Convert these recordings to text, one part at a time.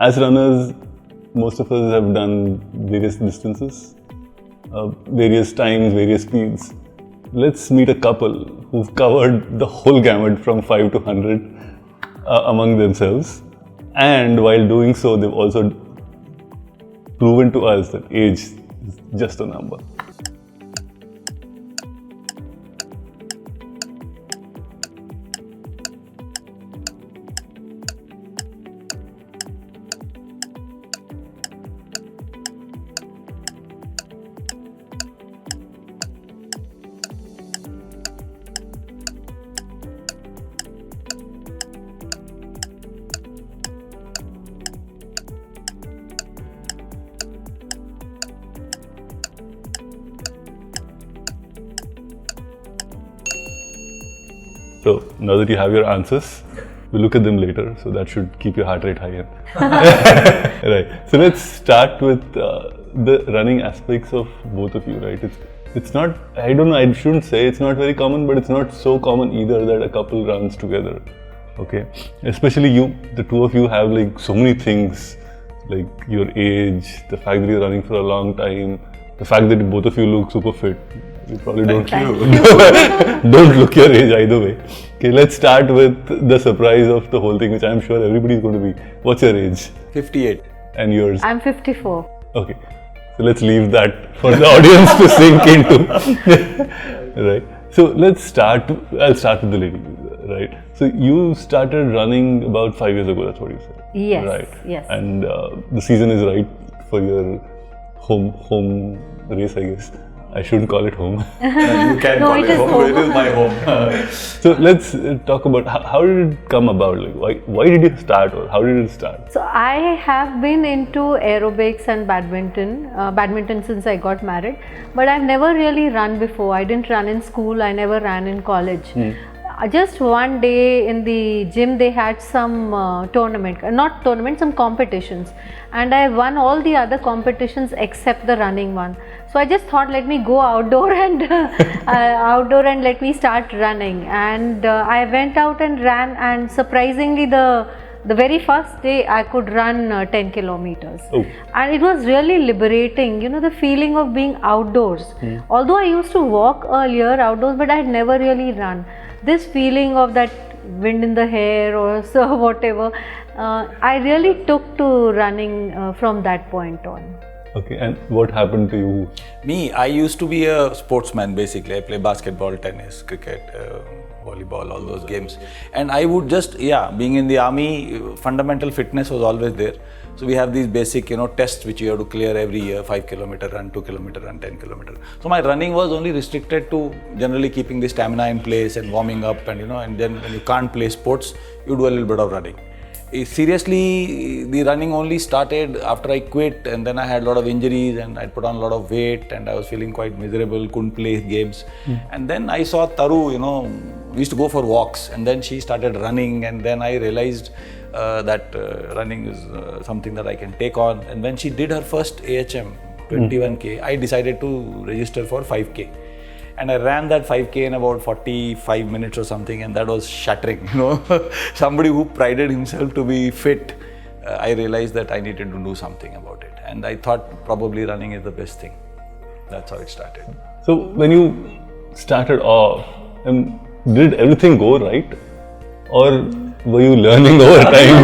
as runners, most of us have done various distances, various times, various speeds. Let's meet a couple who've covered the whole gamut from 5 to 100 among themselves. And while doing so, they've also proven to us that age is just a number. So now that you have your answers, we'll look at them later. So that should keep your heart rate higher. Right. So let's start with the running aspects of both of you. Right. It's not. I don't know. I shouldn't say it's not very common, but it's not so common either that a couple runs together. Okay. Especially you. The two of you have like so many things, like your age, the fact that you're running for a long time, the fact that both of you look super fit. You probably don't don't look your age either way. Okay, let's start with the surprise of the whole thing, which I'm sure everybody's going to be. What's your age? 58. And yours? I'm 54. Okay, so let's leave that for the audience to sink into. Right. So let's start. I'll start with the lady. Right. So you started running about 5 years ago. That's what you said. Yes. Right. Yes. And the season is right for your home race, I guess. I shouldn't call it home. You can No, call it it is home. home. It is my home. So let's talk about how did it come about? Like why did you start, or how did it start? So I have been into aerobics and badminton since I got married, but I've never really run before. I didn't run in school, I never ran in college. Just one day in the gym they had some some competitions, and I won all the other competitions except the running one. So I just thought, let me go outdoor and let me start running. And I went out and ran, and surprisingly the very first day I could run 10 kilometers. Oh. And it was really liberating, you know, the feeling of being outdoors. Although I used to walk earlier outdoors, but I had never really run. This feeling of that wind in the hair or so whatever, I really took to running from that point on. Okay, and what happened to you? Me, I used to be a sportsman basically. I play basketball, tennis, cricket, volleyball, all those games. And I would just, being in the army, fundamental fitness was always there. So we have these basic, tests which you have to clear every year, 5 kilometer run, 2 kilometer run, 10 kilometer. So my running was only restricted to generally keeping the stamina in place and warming up, and and then when you can't play sports, you do a little bit of running. Seriously, the running only started after I quit, and then I had a lot of injuries and I put on a lot of weight and I was feeling quite miserable, couldn't play games. And then I saw Taru, we used to go for walks, and then she started running, and then I realized that running is something that I can take on. And when she did her first AHM 21K, I decided to register for 5K. And I ran that 5K in about 45 minutes or something, and that was shattering, Somebody who prided himself to be fit, I realized that I needed to do something about it. And I thought probably running is the best thing. That's how it started. So when you started off, did everything go right? Or were you learning over time?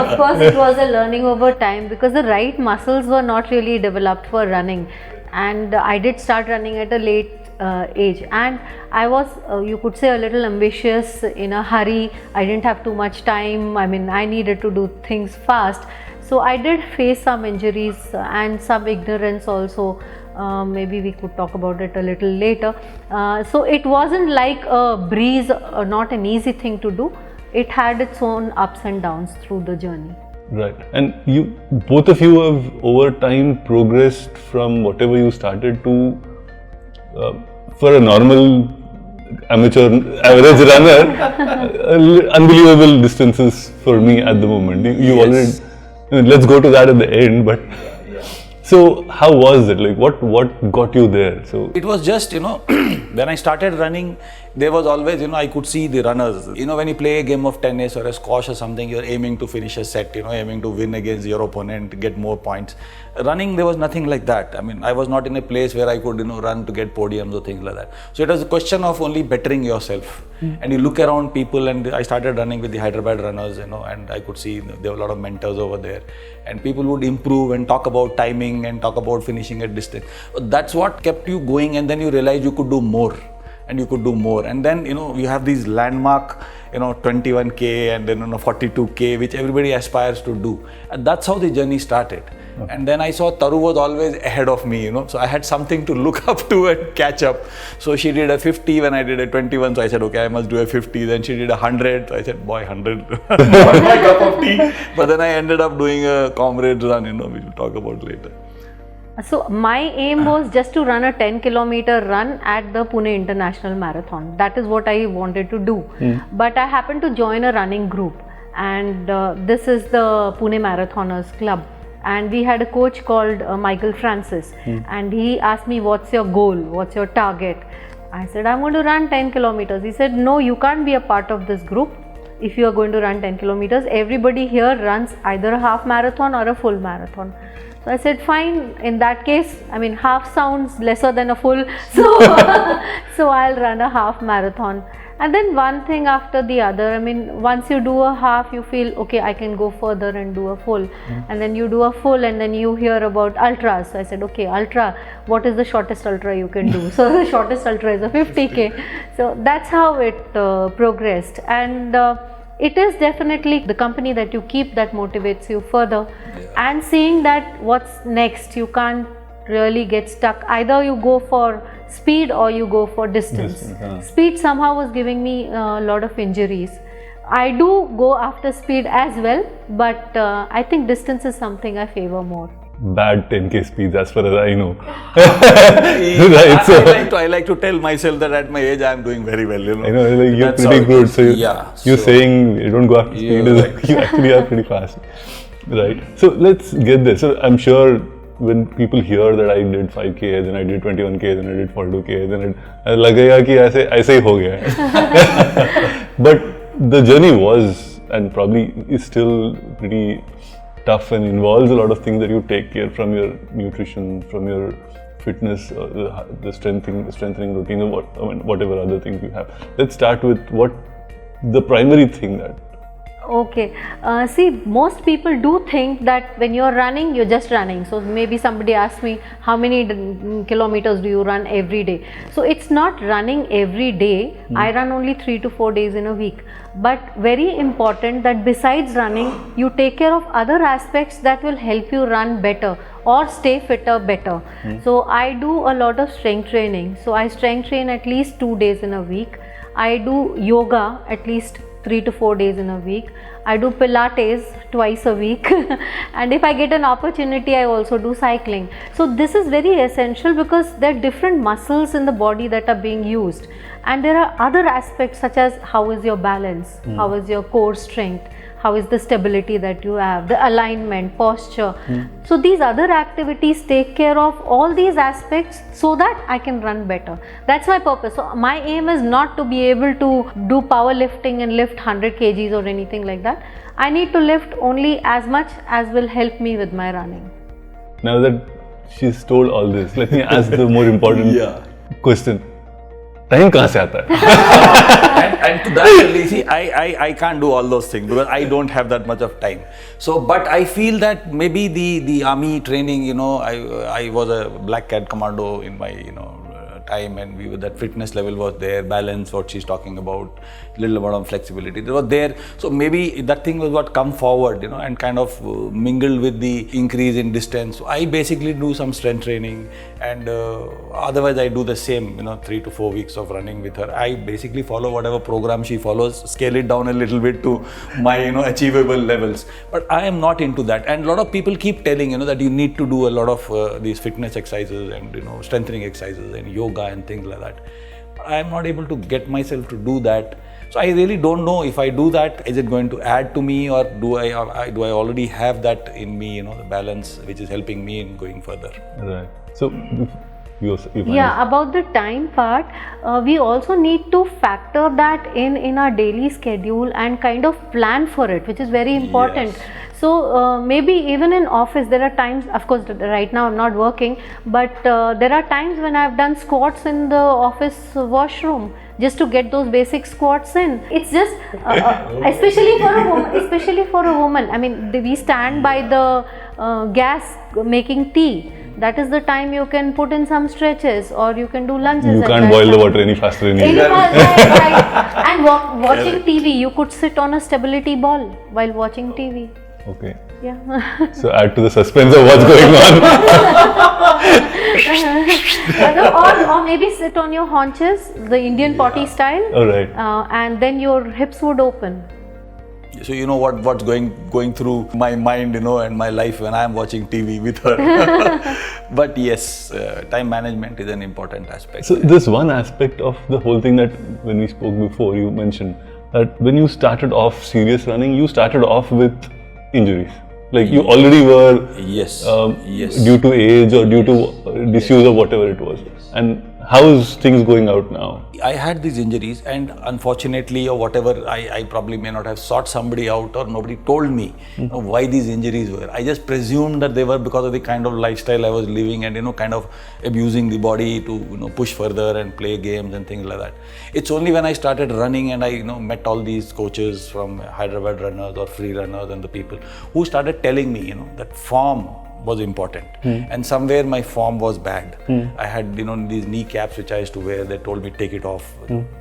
Of course it was a learning over time, because the right muscles were not really developed for running. And I did start running at a late age, and I was you could say a little ambitious, in a hurry. I didn't have too much time. I mean, I needed to do things fast, so I did face some injuries and some ignorance also. Maybe we could talk about it a little later. So it wasn't like a breeze, not an easy thing to do. It had its own ups and downs through the journey. Right. And both of you have over time progressed from whatever you started to for a normal amateur average runner, unbelievable distances for me at the moment. You already, let's go to that at the end, but so how was it? Like what got you there? So it was just, when I started running, there was always, I could see the runners. When you play a game of tennis or a squash or something, you're aiming to finish a set, aiming to win against your opponent, get more points. Running, there was nothing like that. I mean, I was not in a place where I could, run to get podiums or things like that. So it was a question of only bettering yourself. And you look around people, and I started running with the Hyderabad runners, and I could see there were a lot of mentors over there. And people would improve and talk about timing and talk about finishing at distance. That's what kept you going, and then you realize you could do more. And you could do more. And then, you have these landmark, 21K and then 42K, which everybody aspires to do. And that's how the journey started. Okay. And then I saw Taru was always ahead of me, so I had something to look up to and catch up. So she did a 50 when I did a 21, so I said, okay, I must do a 50. Then she did a 100, so I said, boy, 100, not my cup of tea. But then I ended up doing a comrades run, which we'll talk about later. So my aim was just to run a 10-kilometer run at the Pune International Marathon. That is what I wanted to do. But I happened to join a running group, and this is the Pune Marathoners Club. And we had a coach called Michael Francis, and he asked me, what's your goal? What's your target? I said, I'm going to run 10 kilometers. He said, no, you can't be a part of this group if you are going to run 10 kilometers. Everybody here runs either a half marathon or a full marathon. So I said, fine, in that case, I mean, half sounds lesser than a full, so I'll run a half marathon. And then one thing after the other, I mean, once you do a half, you feel, okay, I can go further and do a full. And then you do a full, and then you hear about ultras. So I said, okay, ultra, what is the shortest ultra you can do? So the shortest ultra is a 50K. So that's how it progressed. And it is definitely the company that you keep that motivates you further. And seeing that what's next, you can't really get stuck. Either you go for speed or you go for distance. Speed somehow was giving me a lot of injuries. I do go after speed as well, but I think distance is something I favor more. Bad 10K speeds as far as I know. I like to tell myself that at my age I am doing very well. I know, like you're pretty good. So you're saying you don't go after speed, is like you actually are pretty fast. Right. So let's get this. So I'm sure when people hear that I did 5K, then I did 21K, then I did 42K, then it लगेगा कि ऐसे ही हो गया. But the journey was, and probably is still pretty tough and involves a lot of things that you take care from your nutrition, from your fitness, the strengthening routine, or whatever other things you have. Let's start with what the primary thing that. Okay, see, most people do think that when you're running, you're just running. So maybe somebody asks me, how many kilometers do you run every day? So it's not running every day. I run only 3 to 4 days in a week. But very important that besides running, you take care of other aspects that will help you run better or stay fitter better. So I do a lot of strength training. So I strength train at least 2 days in a week. I do yoga at least 3 to 4 days in a week. I do Pilates twice a week and if I get an opportunity, I also do cycling. So this is very essential because there are different muscles in the body that are being used, and there are other aspects such as how is your balance, how is your core strength, how is the stability that you have, the alignment, posture. So these other activities take care of all these aspects so that I can run better. That's my purpose. So my aim is not to be able to do powerlifting and lift 100 kgs or anything like that. I need to lift only as much as will help me with my running. Now that she's told all this, let me ask the more important question. Time कहाँ से आता है? And to that, see, I can't do all those things because I don't have that much of time. So, but I feel that maybe the army training, I was a black cat commando in my, time, and that fitness level was there, balance, what she's talking about, little amount of flexibility, that was there. So maybe that thing was what come forward, and kind of mingled with the increase in distance. So I basically do some strength training, and otherwise I do the same, 3 to 4 weeks of running with her. I basically follow whatever program she follows, scale it down a little bit to my, achievable levels. But I am not into that. And a lot of people keep telling, that you need to do a lot of these fitness exercises and, strengthening exercises and yoga and things like that. But I am not able to get myself to do that. So I really don't know if I do that, is it going to add to me, or do I already have that in me, the balance which is helping me in going further. Right. So You find? Yeah, about the time part, we also need to factor that in our daily schedule and kind of plan for it, which is very important. Yes. So maybe even in office there are times, of course right now I'm not working, but there are times when I've done squats in the office washroom just to get those basic squats in. It's just especially for a woman. I mean, we stand by the gas making tea. That is the time you can put in some stretches, or you can do lunges. You can't boil the water any faster in India. Right. And watching TV, you could sit on a stability ball while watching TV. Okay. Yeah. So add to the suspense of what's going on. or maybe sit on your haunches, the Indian potty style. All right. And then your hips would open. So you know what's going through my mind, and my life when I am watching TV with her. But yes, time management is an important aspect. So this one aspect of the whole thing that when we spoke before, you mentioned that when you started off serious running, you started off with injuries. Like you already were Yes. due to age or due to disuse or whatever it was. And how is things going out now? I had these injuries, and unfortunately or whatever, I probably may not have sought somebody out, or nobody told me why these injuries were. I just presumed that they were because of the kind of lifestyle I was living and kind of abusing the body to push further and play games and things like that. It's only when I started running and I met all these coaches from Hyderabad runners or free runners and the people who started telling me that form was important, and somewhere my form was bad. I had these knee caps which I used to wear. They told me take it off,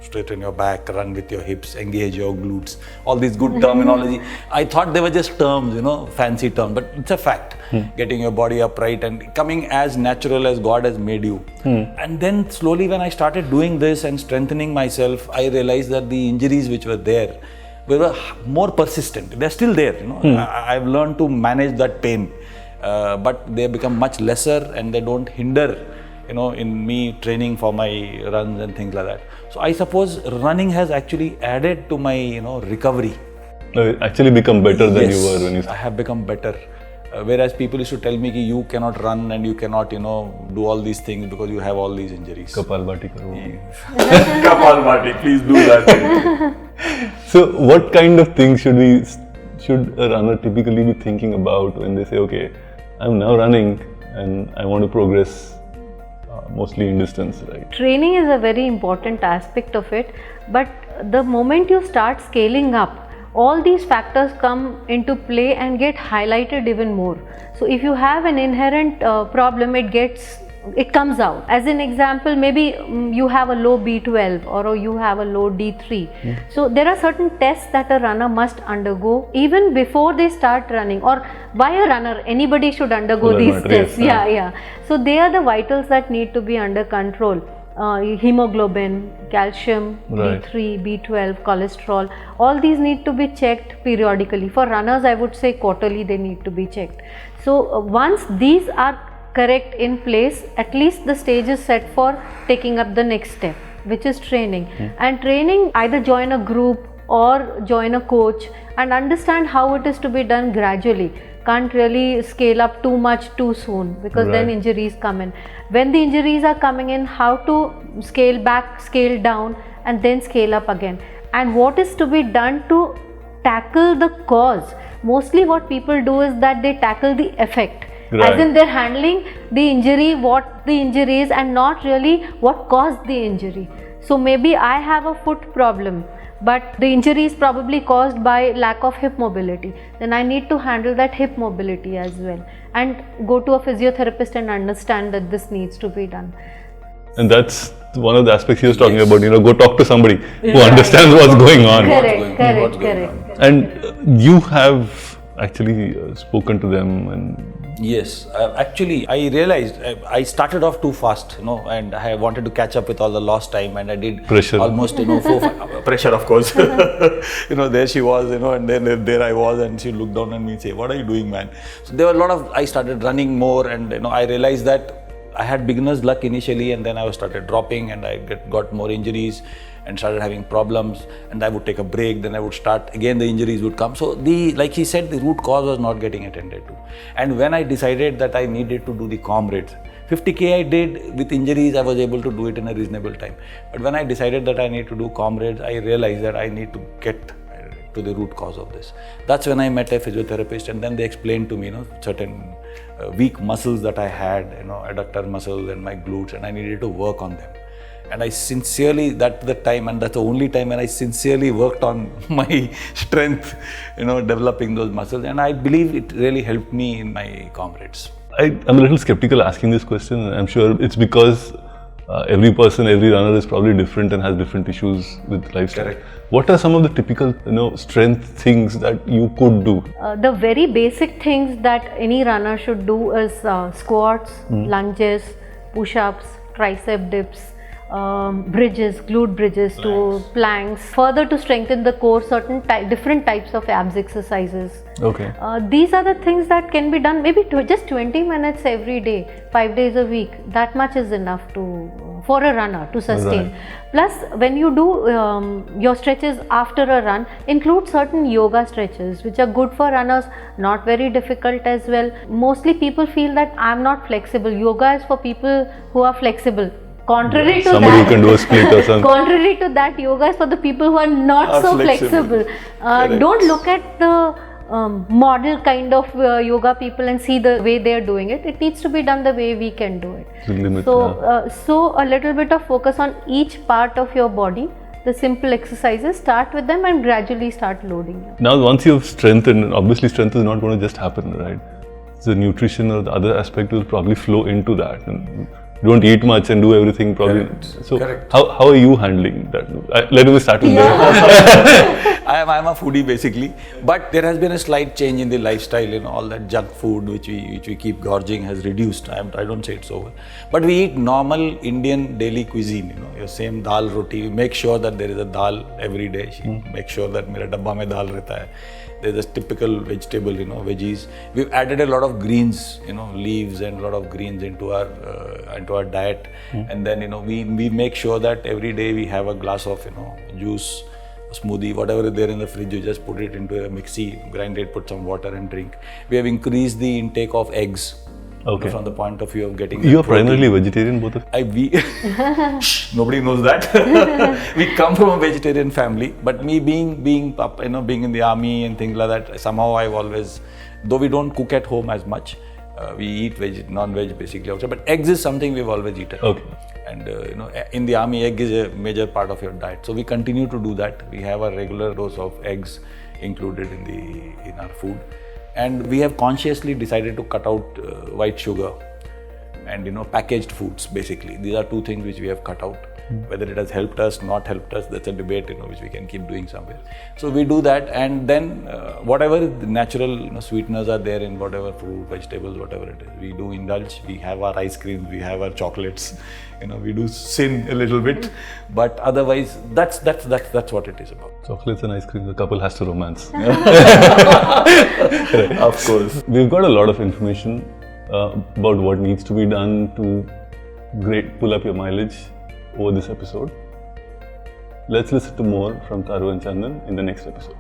straighten your back, run with your hips, engage your glutes, all these good terminology. I thought they were just terms, fancy terms, but it's a fact. Getting your body upright and coming as natural as God has made you. And then slowly when I started doing this and strengthening myself, I realized that the injuries which were there were more persistent. They're still there, I've learned to manage that pain. But they become much lesser and they don't hinder, in me training for my runs and things like that. So I suppose running has actually added to my, recovery. Actually become better than you were when you I have become better. Whereas people used to tell me that you cannot run and you cannot, do all these things because you have all these injuries. Kapalbhati karo. Kapalbhati, please do that. So what kind of things should a runner typically be thinking about when they say, okay, I'm now running and I want to progress mostly in distance, right? Training is a very important aspect of it, but the moment you start scaling up, all these factors come into play and get highlighted even more. So if you have an inherent problem, it comes out. As an example, maybe you have a low B12 or you have a low D3. So there are certain tests that a runner must undergo even before they start running, or by a runner, anybody should undergo these tests. Yeah. So they are the vitals that need to be under control. Hemoglobin, calcium, right. D3, B12, cholesterol, all these need to be checked periodically. For runners, I would say quarterly they need to be checked. So once these are correct in place, at least the stage is set for taking up the next step, which is training. And training, either join a group or join a coach and understand how it is to be done gradually. Can't really scale up too much too soon, because then injuries come in. When the injuries are coming in, how to scale back, scale down, and then scale up again. And what is to be done to tackle the cause. Mostly what people do is that they tackle the effect. Right. As in they're handling the injury, what the injury is, and not really what caused the injury. So maybe I have a foot problem, but the injury is probably caused by lack of hip mobility. Then I need to handle that hip mobility as well and go to a physiotherapist and understand that this needs to be done. And that's one of the aspects he was talking about, go talk to somebody who understands what's going on. Correct. And you have actually spoken to them and... Yes, actually I realized I started off too fast, and I wanted to catch up with all the lost time, and I did pressure. Almost, pressure of course. There she was, and then there I was, and she looked down at me and said, "What are you doing, man?" So there were I started running more, and I realized that I had beginner's luck initially, and then I started dropping, and I got more injuries and started having problems, and I would take a break, then I would start again, the injuries would come. So like he said, the root cause was not getting attended to. And when I decided that I needed to do the comrades, 50K I did with injuries, I was able to do it in a reasonable time. But when I decided that I need to do comrades, I realized that I need to get to the root cause of this. That's when I met a physiotherapist, and then they explained to me, certain weak muscles that I had, adductor muscles and my glutes, and I needed to work on them. And I sincerely, that's the time, and that's the only time when I sincerely worked on my strength, developing those muscles. And I believe it really helped me in my comrades. I'm a little skeptical asking this question. I'm sure it's because every person, every runner is probably different and has different issues with lifestyle. Correct. What are some of the typical, strength things that you could do? The very basic things that any runner should do is squats, lunges, push-ups, tricep dips, bridges, glute bridges to planks. Further to strengthen the core, certain different types of abs exercises. Okay. These are the things that can be done maybe just 20 minutes every day, 5 days a week. That much is enough for a runner to sustain. Right. Plus, when you do your stretches after a run, include certain yoga stretches which are good for runners, not very difficult as well. Mostly people feel that I'm not flexible. Yoga is for people who are flexible. Contrary to somebody that, who can do a split or something. Contrary to that, yoga is for the people who are not so flexible. Don't look at the model kind of yoga people and see the way they are doing it. It needs to be done the way we can do it. So a little bit of focus on each part of your body. The simple exercises, start with them and gradually start loading them. Now, once you've strengthened, obviously strength is not going to just happen, right? The nutrition or the other aspect will probably flow into that. And you don't eat much and do everything probably. Correct. So Correct. How are you handling that? Let me start with I'm a foodie basically, but there has been a slight change in the lifestyle. All that junk food which we keep gorging has reduced. I don't say it's over, but we eat normal Indian daily cuisine. Your same dal roti. We make sure that there is a dal every day. Make sure that mera dabba mein dal rehta hai. There's a typical vegetable, veggies. We've added a lot of greens, leaves and a lot of greens into our diet. And then, we make sure that every day we have a glass of, juice, smoothie, whatever is there in the fridge, you just put it into a mixie, grind it, put some water and drink. We have increased the intake of eggs. Okay. From the point of view of getting. You are primarily vegetarian, both of you? Nobody knows that. We come from a vegetarian family, but me being up, being in the army and things like that, somehow I've always, though we don't cook at home as much, we eat non-veg basically outside, but eggs is something we've always eaten. Okay. And in the army, egg is a major part of your diet. So we continue to do that. We have a regular dose of eggs included in our food. And we have consciously decided to cut out white sugar and packaged foods basically. These are two things which we have cut out. Whether it has helped us, not helped us, that's a debate which we can keep doing somewhere. So we do that, and then whatever the natural sweeteners are there in whatever fruit, vegetables, whatever it is, we do indulge. We have our ice cream, we have our chocolates. We do sin a little bit, but otherwise that's what it is about. Chocolates and ice cream, the couple has to romance. Of course. We've got a lot of information about what needs to be done to pull up your mileage over this episode. Let's listen to more from Taru and Chandan in the next episode.